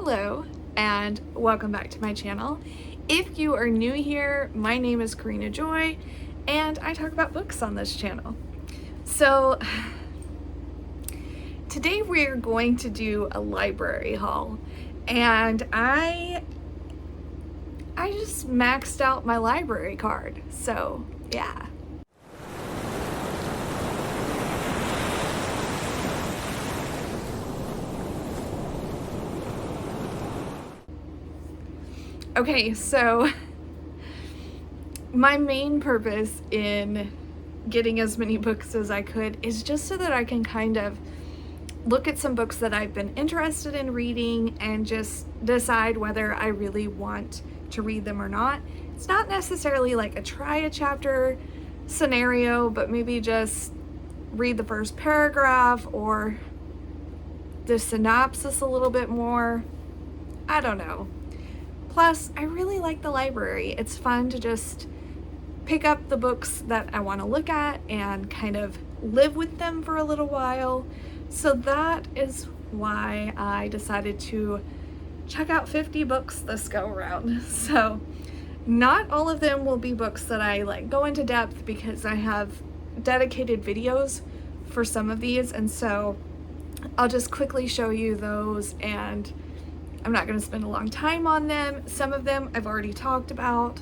Hello and welcome back to my channel. If you are new here, my name is Karina Joy and I talk about books on this channel. So today we're going to do a library haul, and I just maxed out my library card, so yeah. Okay, so my main purpose in getting as many books as I could is just so that I can kind of look at some books that I've been interested in reading and just decide whether I really want to read them or not. It's not necessarily like a try a chapter scenario, but maybe just read the first paragraph or the synopsis a little bit more. I don't know. Plus, I really like the library. It's fun to just pick up the books that I want to look at and kind of live with them for a little while. So that is why I decided to check out 50 books this go around. So not all of them will be books that I go into depth, because I have dedicated videos for some of these, and so I'll just quickly show you those, and I'm not going to spend a long time on them. Some of them I've already talked about.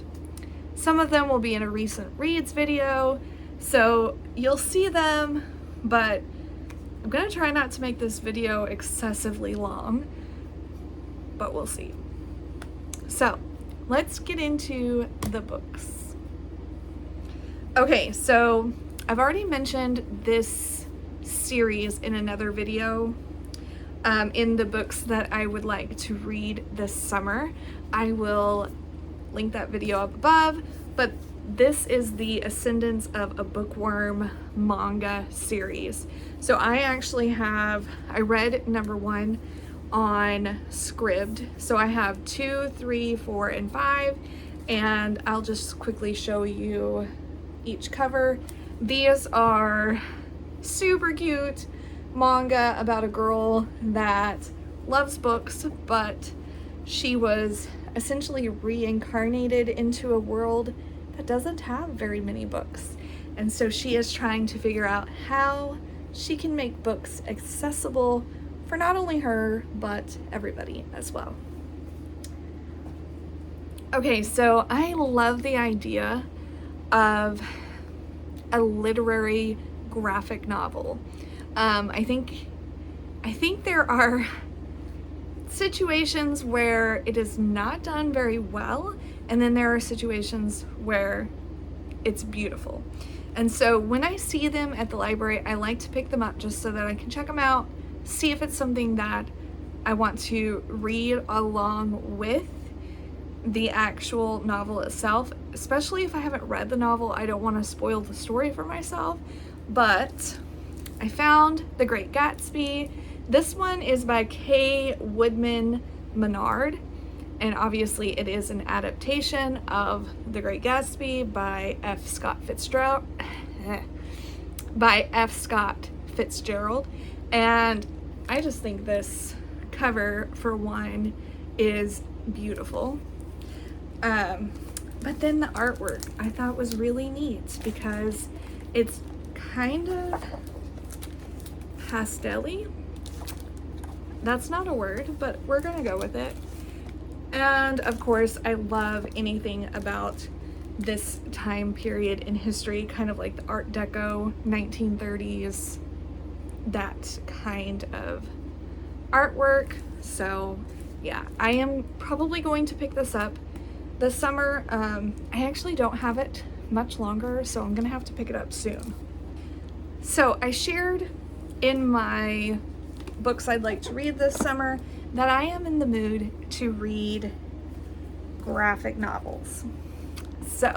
Some of them will be in a recent reads video, so you'll see them, but I'm going to try not to make this video excessively long, but we'll see. So let's get into the books. Okay, so I've already mentioned this series in another video. In the books that I would like to read this summer. I will link that video up above, but this is the Ascendance of a Bookworm manga series. So I read number 1 on Scribd. So I have 2, 3, 4, and 5, and I'll just quickly show you each cover. These are super cute manga about a girl that loves books, but she was essentially reincarnated into a world that doesn't have very many books, and so she is trying to figure out how she can make books accessible for not only her but everybody as well. Okay, so I love the idea of a literary graphic novel. I think there are situations where it is not done very well, and then there are situations where it's beautiful. And so when I see them at the library, I like to pick them up just so that I can check them out, see if it's something that I want to read along with the actual novel itself. Especially if I haven't read the novel, I don't want to spoil the story for myself. But I found The Great Gatsby. This one is by K. Woodman Menard, and obviously it is an adaptation of The Great Gatsby by F. Scott Fitzgerald. And I just think this cover, for one, is beautiful. But then the artwork I thought was really neat, because it's kind of pastel-y. That's not a word, but we're gonna go with it. And of course, I love anything about this time period in history, kind of like the Art Deco, 1930s, that kind of artwork. So yeah, I am probably going to pick this up this summer. I actually don't have it much longer, so I'm gonna have to pick it up soon. So I shared in my books I'd like to read this summer that I am in the mood to read graphic novels. So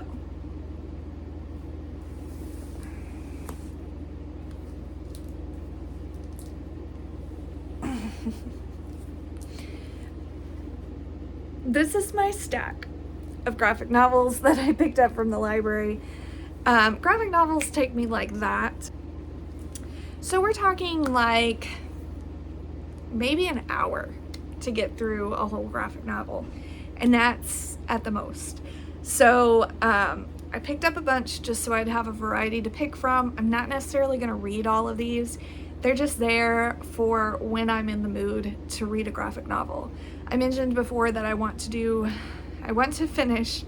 this is my stack of graphic novels that I picked up from the library. Graphic novels take me like that. So we're talking like maybe an hour to get through a whole graphic novel, and that's at the most. So I picked up a bunch just so I'd have a variety to pick from. I'm not necessarily going to read all of these. They're just there for when I'm in the mood to read a graphic novel. I mentioned before that I want to finish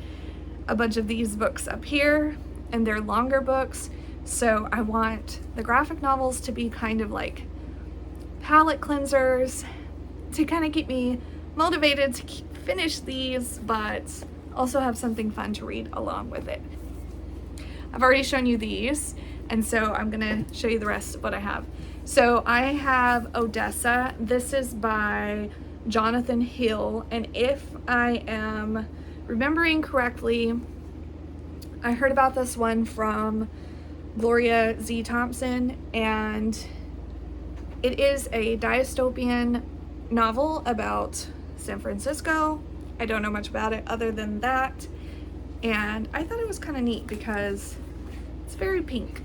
a bunch of these books up here, and they're longer books, so I want the graphic novels to be kind of like palate cleansers to kind of keep me motivated to finish these, but also have something fun to read along with it. I've already shown you these, and so I'm gonna show you the rest of what I have. So I have Odessa. This is by Jonathan Hill, and if I am remembering correctly, I heard about this one from Gloria Z. Thompson, and it is a dystopian novel about San Francisco. I don't know much about it other than that, and I thought it was kind of neat because it's very pink.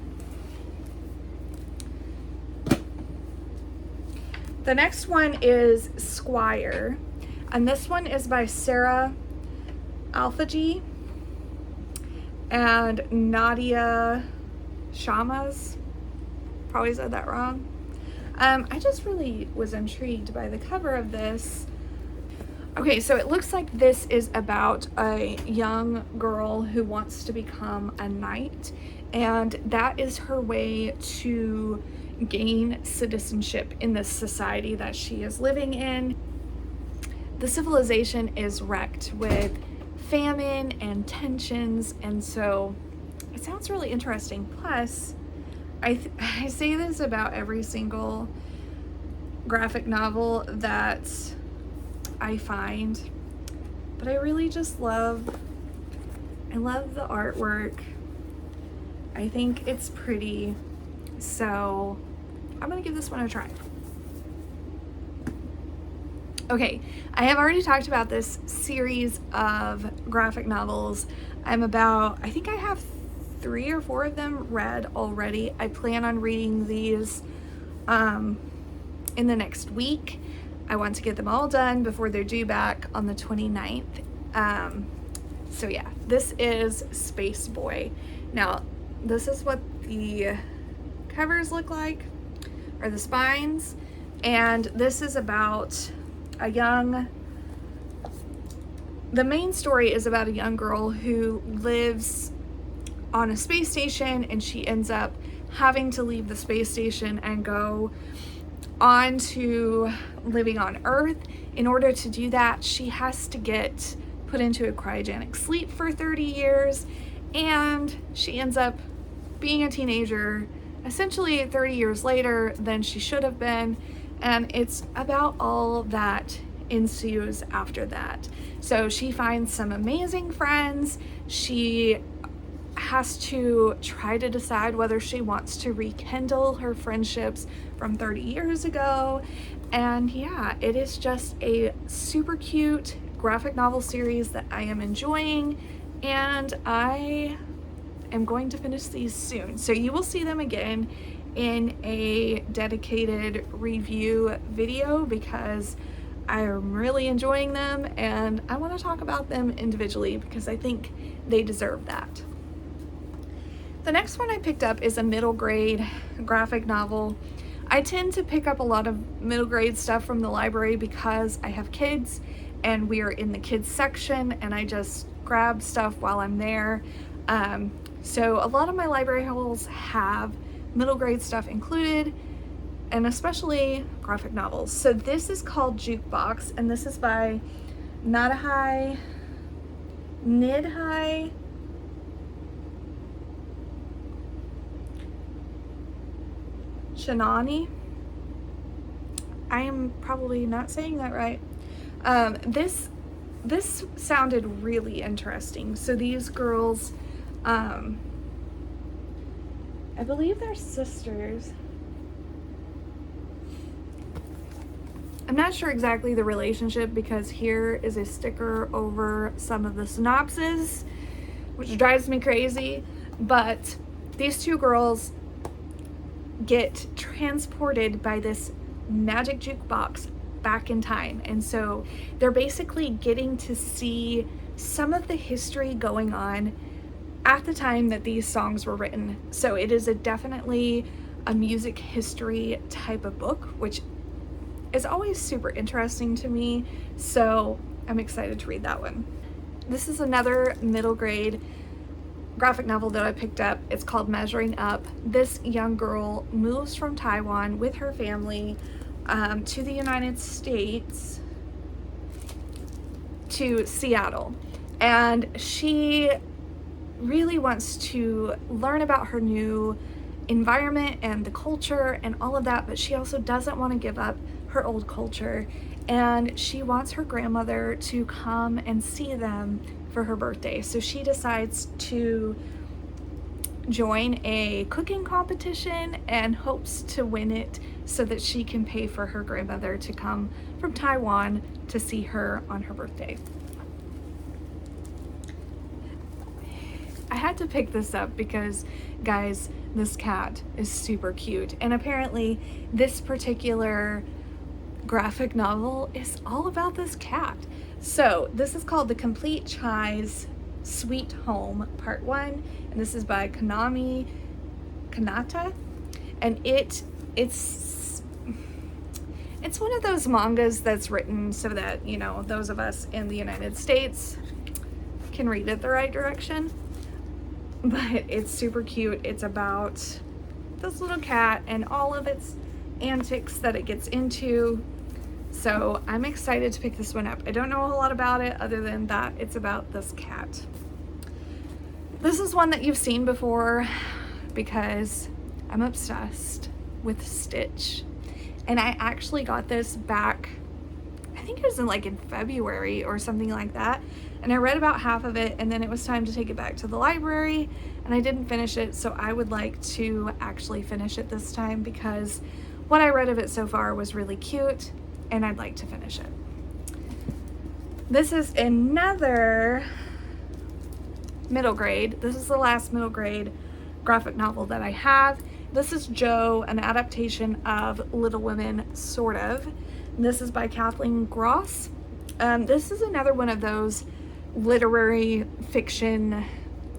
The next one is Squire, and this one is by Sarah Alfagi and Nadia Shamas. Probably said that wrong. I just really was intrigued by the cover of this. Okay, so it looks like this is about a young girl who wants to become a knight, and that is her way to gain citizenship in the society that she is living in. The civilization is wrecked with famine and tensions, and so it sounds really interesting. Plus, I say this about every single graphic novel that I find, but I really just love the artwork. I think it's pretty, so I'm gonna give this one a try. Okay, I have already talked about this series of graphic novels. I think I have 3 or 4 of them read already. I plan on reading these in the next week. I want to get them all done before they're due back on the 29th. So yeah, this is Space Boy. Now, this is what the covers look like, or the spines, and this is about the main story is about a young girl who lives on a space station, and she ends up having to leave the space station and go on to living on Earth. In order to do that, she has to get put into a cryogenic sleep for 30 years, and she ends up being a teenager essentially 30 years later than she should have been, and it's about all that ensues after that. So she finds some amazing friends. She has to try to decide whether she wants to rekindle her friendships from 30 years ago. And yeah, it is just a super cute graphic novel series that I am enjoying, and I am going to finish these soon. So you will see them again in a dedicated review video because I am really enjoying them, and I want to talk about them individually because I think they deserve that. The next one I picked up is a middle grade graphic novel. I tend to pick up a lot of middle grade stuff from the library because I have kids and we are in the kids section, and I just grab stuff while I'm there. So a lot of my library hauls have middle grade stuff included, and especially graphic novels. So this is called Jukebox, and this is by Nidhi Shanani. I am probably not saying that right. This sounded really interesting. So these girls, I believe they're sisters. I'm not sure exactly the relationship because here is a sticker over some of the synopsis, which drives me crazy. But these two girls get transported by this magic jukebox back in time. And so they're basically getting to see some of the history going on at the time that these songs were written. So it is definitely a music history type of book, which is always super interesting to me. So I'm excited to read that one. This is another middle grade graphic novel that I picked up. It's called Measuring Up. This young girl moves from Taiwan with her family to the United States, to Seattle, and she really wants to learn about her new environment and the culture and all of that, but she also doesn't want to give up her old culture, and she wants her grandmother to come and see them for her birthday. So she decides to join a cooking competition and hopes to win it so that she can pay for her grandmother to come from Taiwan to see her on her birthday. I had to pick this up because, guys, this cat is super cute, and apparently this particular graphic novel is all about this cat. So this is called The Complete Chai's Sweet Home Part 1, and this is by Kanami Kanata, and it's one of those mangas that's written so that, you know, those of us in the United States can read it the right direction. But it's super cute. It's about this little cat and all of its antics that it gets into. So I'm excited to pick this one up. I don't know a whole lot about it other than that it's about this cat. This is one that you've seen before because I'm obsessed with Stitch. And I actually got this back, I think it was in February or something like that. And I read about half of it, and then it was time to take it back to the library, and I didn't finish it. So I would like to actually finish it this time because what I read of it so far was really cute, and I'd like to finish it. This is another middle grade. This is the last middle grade graphic novel that I have. This is Joe, an adaptation of Little Women, sort of. This is by Kathleen Gross. This is another one of those literary fiction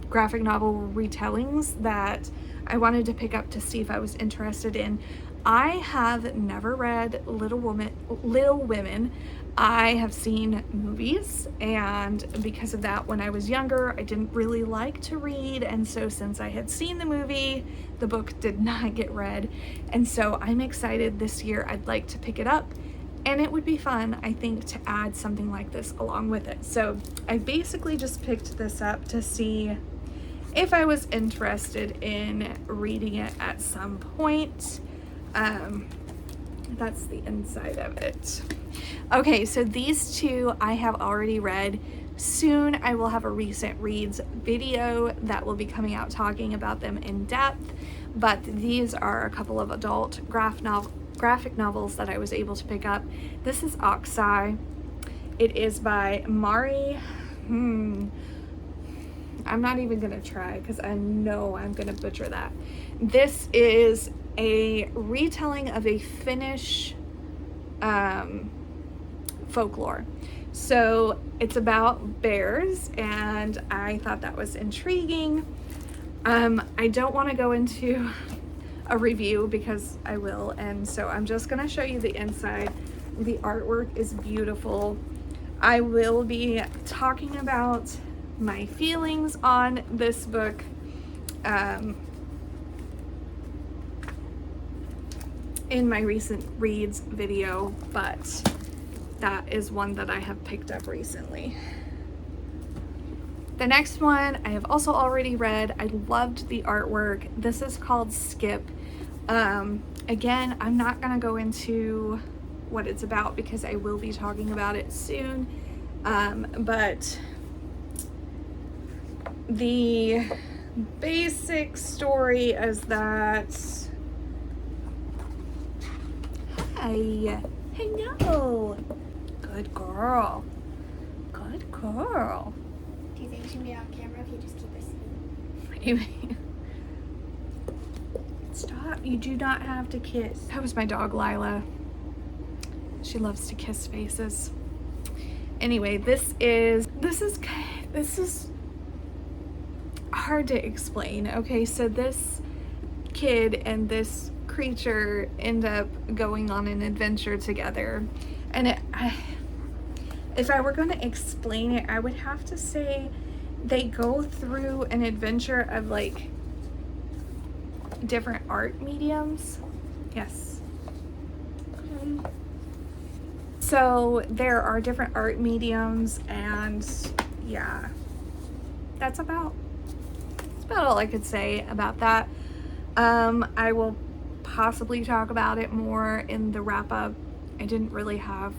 graphic novel retellings that I wanted to pick up to see if I was interested in. I have never read Little Women. I have seen movies, and because of that, when I was younger, I didn't really like to read, and so since I had seen the movie, the book did not get read, and so I'm excited this year. I'd like to pick it up, and it would be fun, I think, to add something like this along with it. So I basically just picked this up to see if I was interested in reading it at some point. That's the inside of it. Okay, so these two I have already read. Soon I will have a recent reads video that will be coming out talking about them in depth, but these are a couple of adult graphic novels that I was able to pick up. This is Oxai. It is by Mari. I'm not even gonna try because I know I'm gonna butcher that. This is a retelling of a Finnish folklore. So it's about bears, and I thought that was intriguing. I don't want to go into a review because I will, and so I'm just gonna show you the inside. The artwork is beautiful. I will be talking about my feelings on this book in my recent reads video, but that is one that I have picked up recently. The next one I have also already read. I loved the artwork. This is called Skip. Again, I'm not gonna go into what it's about because I will be talking about it soon, but the basic story is that hello, good girl, good girl. Do you think she can be on camera if you just keep her sitting? Stop, you do not have to kiss. That was my dog Lila. She loves to kiss faces. Anyway, this is hard to explain. Okay, so this kid and this creature end up going on an adventure together, and if I were going to explain it, I would have to say they go through an adventure of like different art mediums. Yes. So there are different art mediums, and yeah, that's about all I could say about that. I will possibly talk about it more in the wrap up. I didn't really have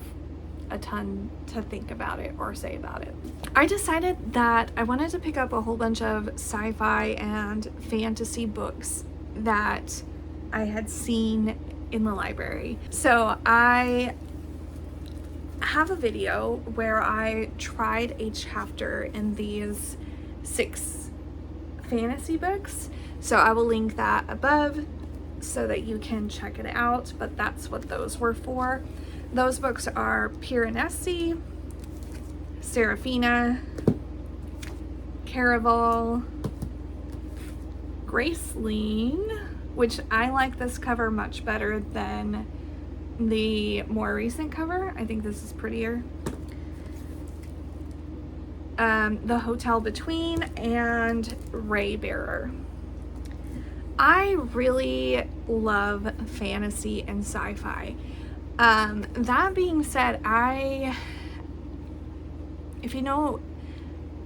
a ton to think about it or say about it. I decided that I wanted to pick up a whole bunch of sci-fi and fantasy books that I had seen in the library. So I have a video where I tried a chapter in these 6 fantasy books. So I will link that above so that you can check it out, but that's what those were for. Those books are Piranesi, Serafina, Caraval, Graceline, which I like this cover much better than the more recent cover. I think this is prettier. The Hotel Between, and Raybearer. I really love fantasy and sci-fi. That being said, if you know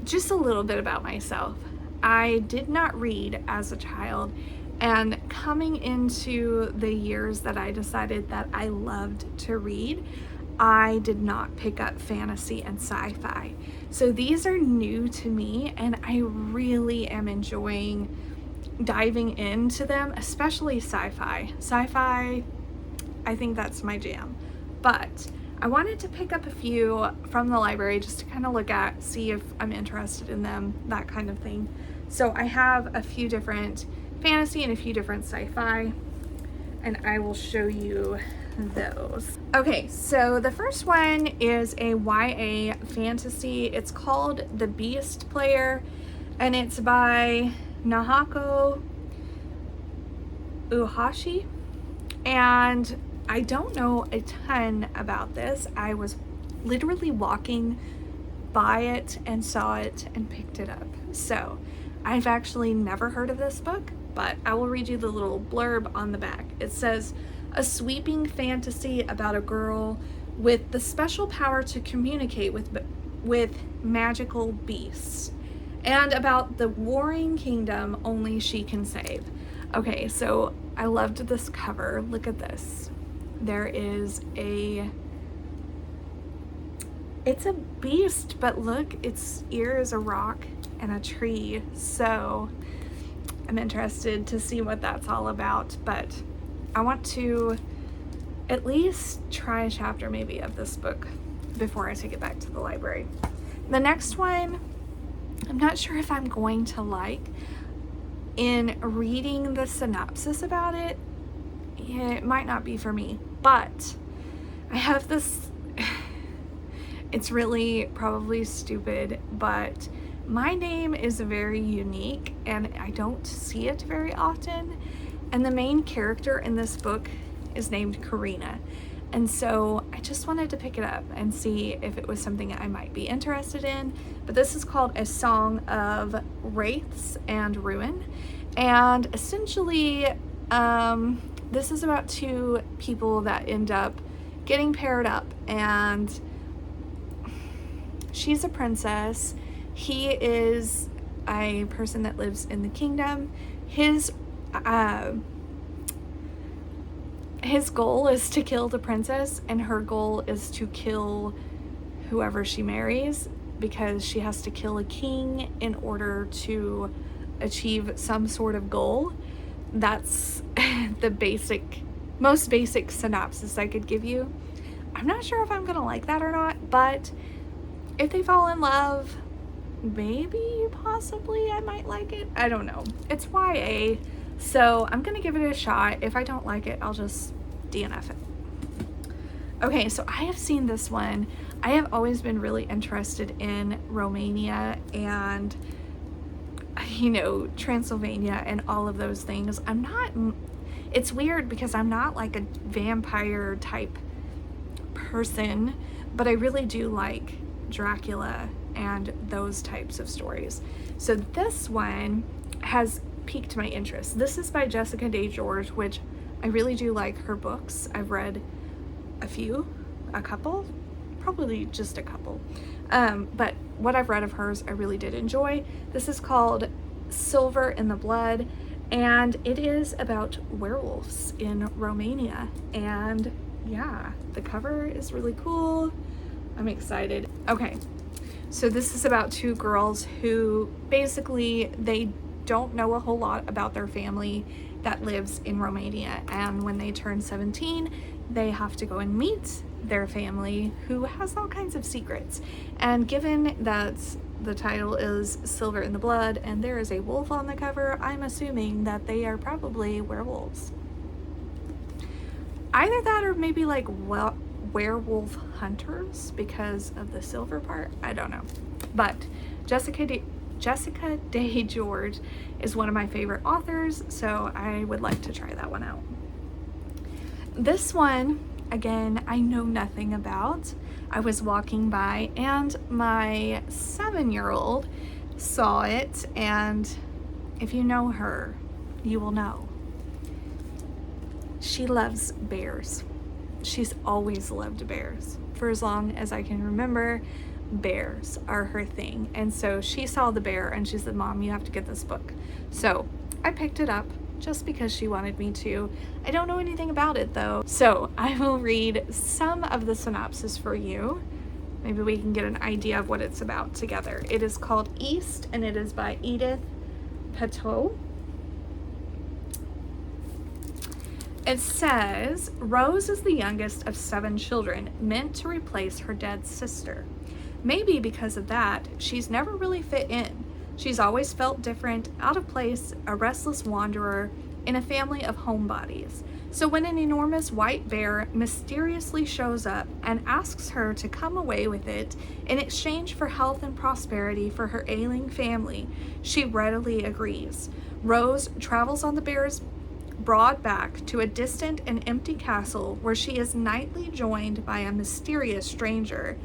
just a little bit about myself, I did not read as a child, and coming into the years that I decided that I loved to read, I did not pick up fantasy and sci-fi. So these are new to me, and I really am enjoying diving into them, especially sci-fi. Sci-fi, I think that's my jam. But I wanted to pick up a few from the library just to kind of look at, see if I'm interested in them, that kind of thing. So I have a few different fantasy and a few different sci-fi, and I will show you those. Okay, so the first one is a YA fantasy. It's called The Beast Player, and it's by Nahako Uhashi, and I don't know a ton about this. I was literally walking by it and saw it and picked it up. So I've actually never heard of this book, but I will read you the little blurb on the back. It says, a sweeping fantasy about a girl with the special power to communicate with magical beasts, and about the warring kingdom only she can save. Okay, so I loved this cover. Look at this. There is it's a beast, but look, its ear is a rock and a tree. So I'm interested to see what that's all about, but I want to at least try a chapter maybe of this book before I take it back to the library. The next one, I'm not sure if I'm going to like. In reading the synopsis about it, yeah, it might not be for me, but I have this, it's really probably stupid, but my name is very unique and I don't see it very often. And the main character in this book is named Karina. And so I just wanted to pick it up and see if it was something I might be interested in. But this is called A Song of Wraiths and Ruin. And essentially, this is about 2 people that end up getting paired up. And she's a princess. He is a person that lives in the kingdom. His goal is to kill the princess, and her goal is to kill whoever she marries, because she has to kill a king in order to achieve some sort of goal. That's the most basic synopsis I could give you. I'm not sure if I'm gonna like that or not, but if they fall in love, maybe, possibly, I might like it. I don't know. It's YA, so I'm gonna give it a shot. If I don't like it, I'll just DNF it. Okay, so I have seen this one. I have always been really interested in Romania and, Transylvania and all of those things. It's weird because I'm not like a vampire type person, but I really do like Dracula and those types of stories. So this one has piqued my interest. This is by Jessica Day George, which I really do like her books. I've read a couple, probably just a couple. But what I've read of hers, I really did enjoy. This is called Silver in the Blood, and it is about werewolves in Romania. And yeah, the cover is really cool. I'm excited. Okay, so this is about two girls who basically, they don't know a whole lot about their family that lives in Romania, and when they turn 17, they have to go and meet their family who has all kinds of secrets. And given that the title is Silver in the Blood and there is a wolf on the cover, I'm assuming that they are probably werewolves. Either that or maybe like werewolf hunters because of the silver part. I don't know. But Jessica Day George is one of my favorite authors, so I would like to try that one out. This one, again, I know nothing about. I was walking by and my 7-year-old saw it, and if you know her, you will know. She loves bears. She's always loved bears. For as long as I can remember, bears are her thing. And so she saw the bear and she said, "Mom, you have to get this book." So I picked it up just because she wanted me to. I don't know anything about it though. So I will read some of the synopsis for you. Maybe we can get an idea of what it's about together. It is called East, and it is by Edith Pateau. It says, Rose is the youngest of 7 children, meant to replace her dead sister. Maybe because of that, she's never really fit in. She's always felt different, out of place, a restless wanderer in a family of homebodies. So when an enormous white bear mysteriously shows up and asks her to come away with it in exchange for health and prosperity for her ailing family, she readily agrees. Rose travels on the bear's broad back to a distant and empty castle where she is nightly joined by a mysterious stranger.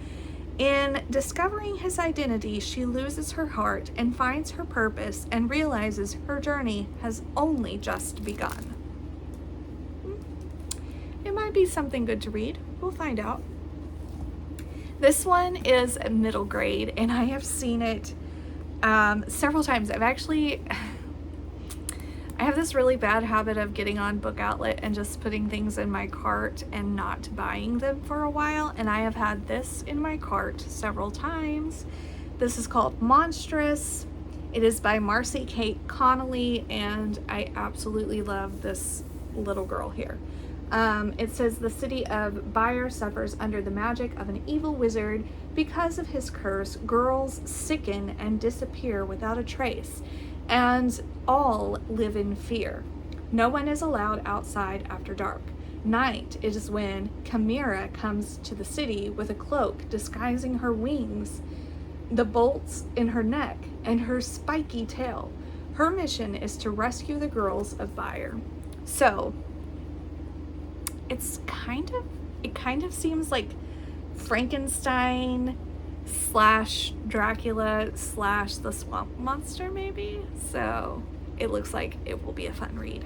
In discovering his identity, she loses her heart and finds her purpose and realizes her journey has only just begun. It might be something good to read. We'll find out. This one is middle grade, and I have seen it several times. I have this really bad habit of getting on Book Outlet and just putting things in my cart and not buying them for a while, and I have had this in my cart several times. This is called Monstrous. It is by Marcy Kate Connolly, and I absolutely love this little girl here. It says the city of Byre suffers under the magic of an evil wizard. Because of his curse, girls sicken and disappear without a trace, and all live in fear. No one is allowed outside after dark. Night is when Chimera comes to the city with a cloak disguising her wings, the bolts in her neck, and her spiky tail. Her mission is to rescue the girls of Byre. So, it kind of seems like Frankenstein / Dracula / the Swamp Monster maybe. So it looks like it will be a fun read.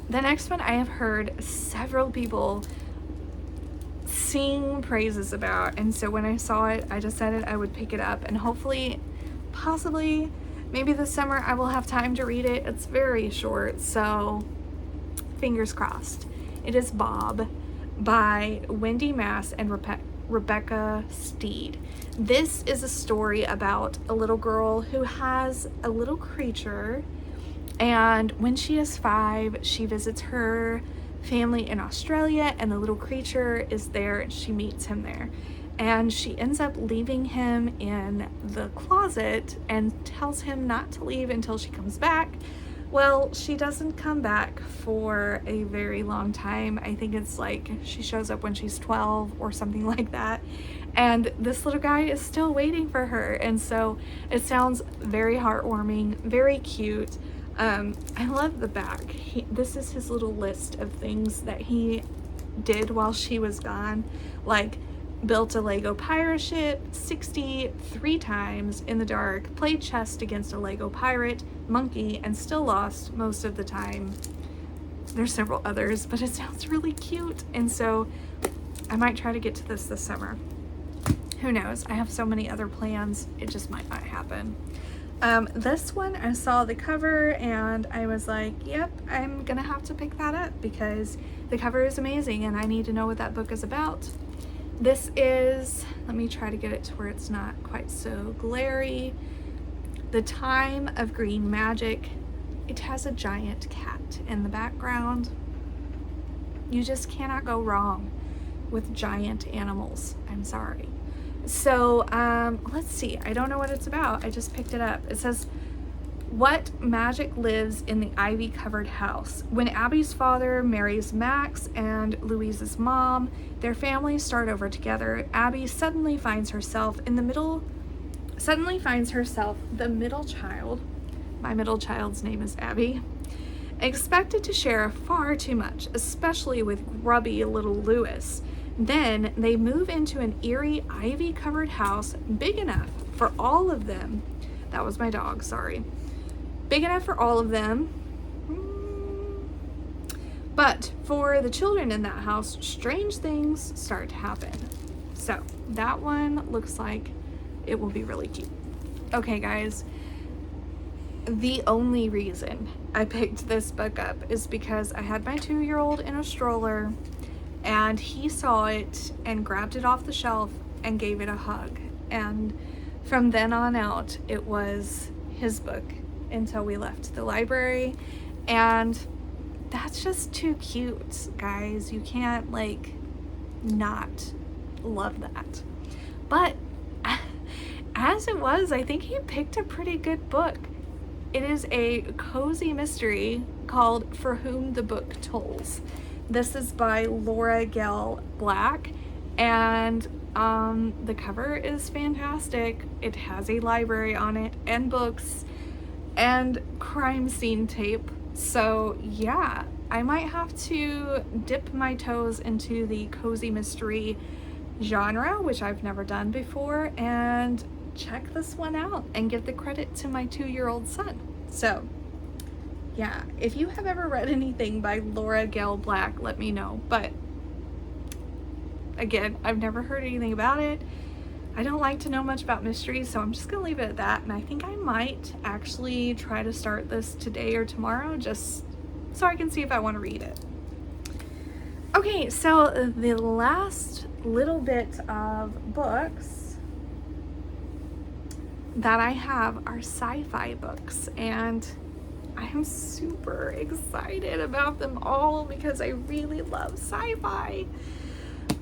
The next one I have heard several people sing praises about, and so when I saw it, I decided I would pick it up, and hopefully, possibly, maybe this summer I will have time to read it. It's very short, so fingers crossed. It is Bob by Wendy Mass and Rebecca Steed. This is a story about a little girl who has a little creature, and when she is 5, she visits her family in Australia, and the little creature is there, and she meets him there, and she ends up leaving him in the closet and tells him not to leave until she comes back. Well, she doesn't come back for a very long time. I think it's like she shows up when she's 12 or something like that. And this little guy is still waiting for her. And so it sounds very heartwarming, very cute. I love the back. This is his little list of things that he did while she was gone. Like, built a Lego pirate ship 63 times in the dark, played chess against a Lego pirate monkey, and still lost most of the time. There's several others, but it sounds really cute, and so I might try to get to this summer. Who knows? I have so many other plans, it just might not happen. This one, I saw the cover and I was like, yep, I'm gonna have to pick that up because the cover is amazing and I need to know what that book is about. This is, let me try to get it to where it's not quite so glary. The Time of Green Magic. It has a giant cat in the background. You just cannot go wrong with giant animals. I'm sorry. So, let's see. I don't know what it's about. I just picked it up. It says, what magic lives in the ivy-covered house? When Abby's father marries Max and Louise's mom, their families start over together. Abby suddenly finds herself the middle child. My middle child's name is Abby. Expected to share far too much, especially with grubby little Louis. Then they move into an eerie ivy-covered house big enough for all of them. That was my dog, sorry. Big enough for all of them. But for the children in that house, strange things start to happen. So that one looks like it will be really cute. Okay, guys. The only reason I picked this book up is because I had my 2-year-old in a stroller and he saw it and grabbed it off the shelf and gave it a hug. And from then on out, it was his book until we left the library. And that's just too cute, guys. You can't, like, not love that. But as it was, I think he picked a pretty good book. It is a cozy mystery called For Whom the Book Tolls. This is by Laura Gale Black, and the cover is fantastic. It has a library on it, and books, and crime scene tape. So yeah, I might have to dip my toes into the cozy mystery genre, which I've never done before, and check this one out and give the credit to my 2-year-old son. So yeah, if you have ever read anything by Laura Gale Black, let me know. But again, I've never heard anything about it. I don't like to know much about mysteries, so I'm just gonna leave it at that. And I think I might actually try to start this today or tomorrow, just so I can see if I want to read it. Okay, so the last little bit of books that I have are sci-fi books, and I'm super excited about them all because I really love sci-fi.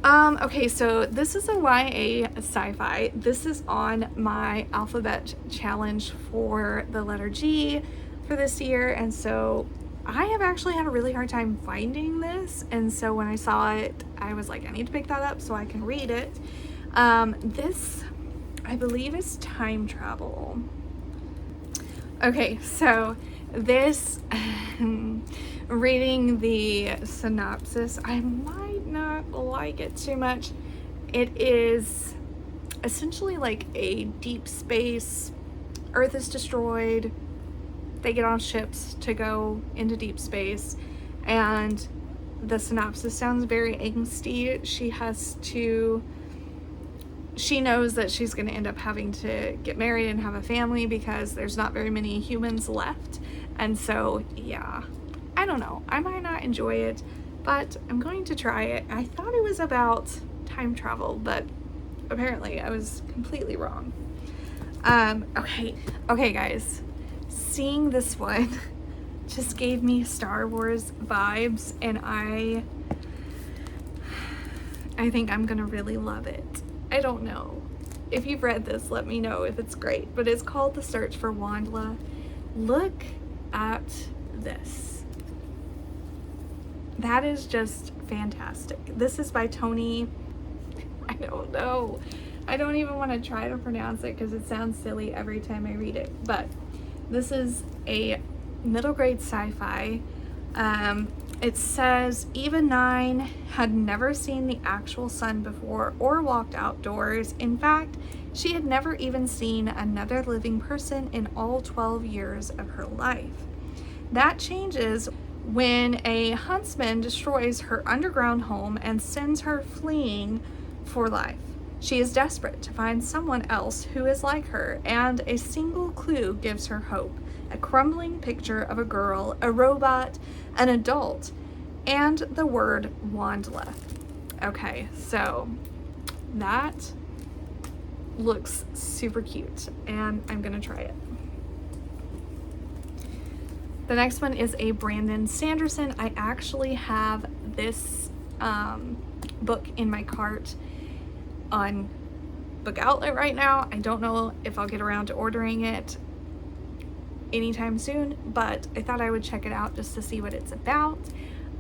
Okay, so this is a YA sci-fi. This is on my alphabet challenge for the letter G for this year, and so I have actually had a really hard time finding this, and so when I saw it, I was like, I need to pick that up so I can read it. This, I believe, is time travel. Okay, so this, reading the synopsis, I might not like it too much. It is essentially like a deep space, Earth is destroyed, they get on ships to go into deep space, and the synopsis sounds very angsty. She knows that she's going to end up having to get married and have a family because there's not very many humans left. And so, yeah, I don't know. I might not enjoy it, but I'm going to try it. I thought it was about time travel, but apparently I was completely wrong. Okay, guys. Seeing this one just gave me Star Wars vibes, and I think I'm going to really love it. I don't know. If you've read this, let me know if it's great. But it's called The Search for Wandla. Look at this. That is just fantastic. This is by Tony. I don't know. I don't even want to try to pronounce it because it sounds silly every time I read it. But this is a middle grade sci-fi. It says Eva 9 had never seen the actual sun before or walked outdoors. In fact, she had never even seen another living person in all 12 years of her life. That changes when a huntsman destroys her underground home and sends her fleeing for life. She is desperate to find someone else who is like her, and a single clue gives her hope. A crumbling picture of a girl, a robot, an adult, and the word wandla. Okay, so that looks super cute, and I'm gonna try it. The next one is a Brandon Sanderson. I actually have this book in my cart on Book Outlet right now. I don't know if I'll get around to ordering it anytime soon, but I thought I would check it out just to see what it's about.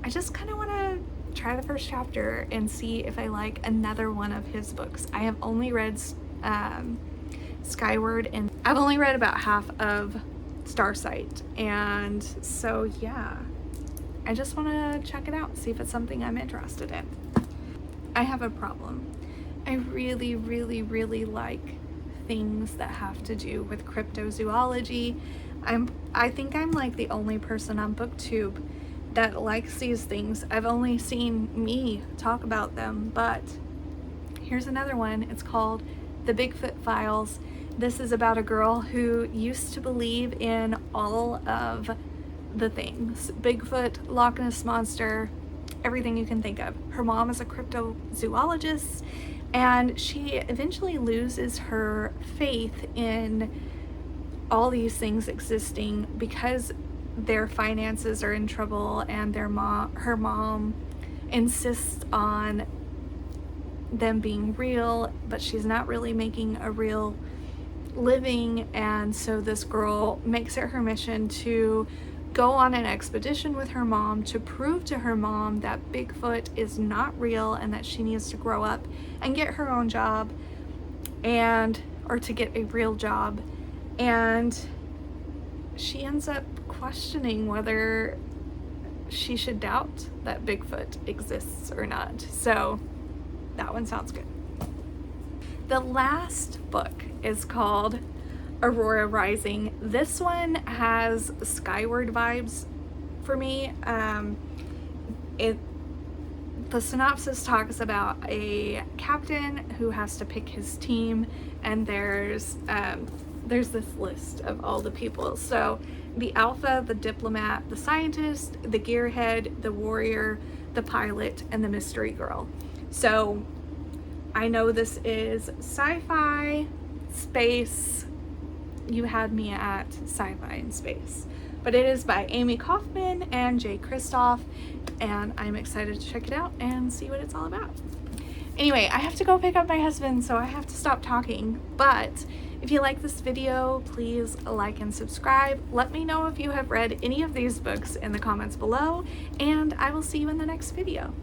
I just kind of want to try the first chapter and see if I like another one of his books. I have only read Skyward, and I've only read about half of Starsight, and so yeah, I just want to check it out, see if it's something I'm interested in. I have a problem. I really, really, really like things that have to do with cryptozoology. I think I'm like the only person on BookTube that likes these things. I've only seen me talk about them, but here's another one. It's called The Bigfoot Files. This is about a girl who used to believe in all of the things. Bigfoot, Loch Ness Monster, everything you can think of. Her mom is a cryptozoologist, and she eventually loses her faith in all these things existing because their finances are in trouble, and her mom insists on them being real, but she's not really making a real living. And so this girl makes it her mission to go on an expedition with her mom to prove to her mom that Bigfoot is not real and that she needs to grow up and get her own job, or to get a real job. And she ends up questioning whether she should doubt that Bigfoot exists or not. So that one sounds good. The last book is called Aurora Rising. This one has Skyward vibes for me. The synopsis talks about a captain who has to pick his team, and there's this list of all the people. So the alpha, the diplomat, the scientist, the gearhead, the warrior, the pilot, and the mystery girl. So I know this is sci-fi, space. You had me at sci-fi and space. But it is by Amy Kaufman and Jay Kristoff, and I'm excited to check it out and see what it's all about. Anyway, I have to go pick up my husband, so I have to stop talking. But if you like this video, please like and subscribe. Let me know if you have read any of these books in the comments below, and I will see you in the next video.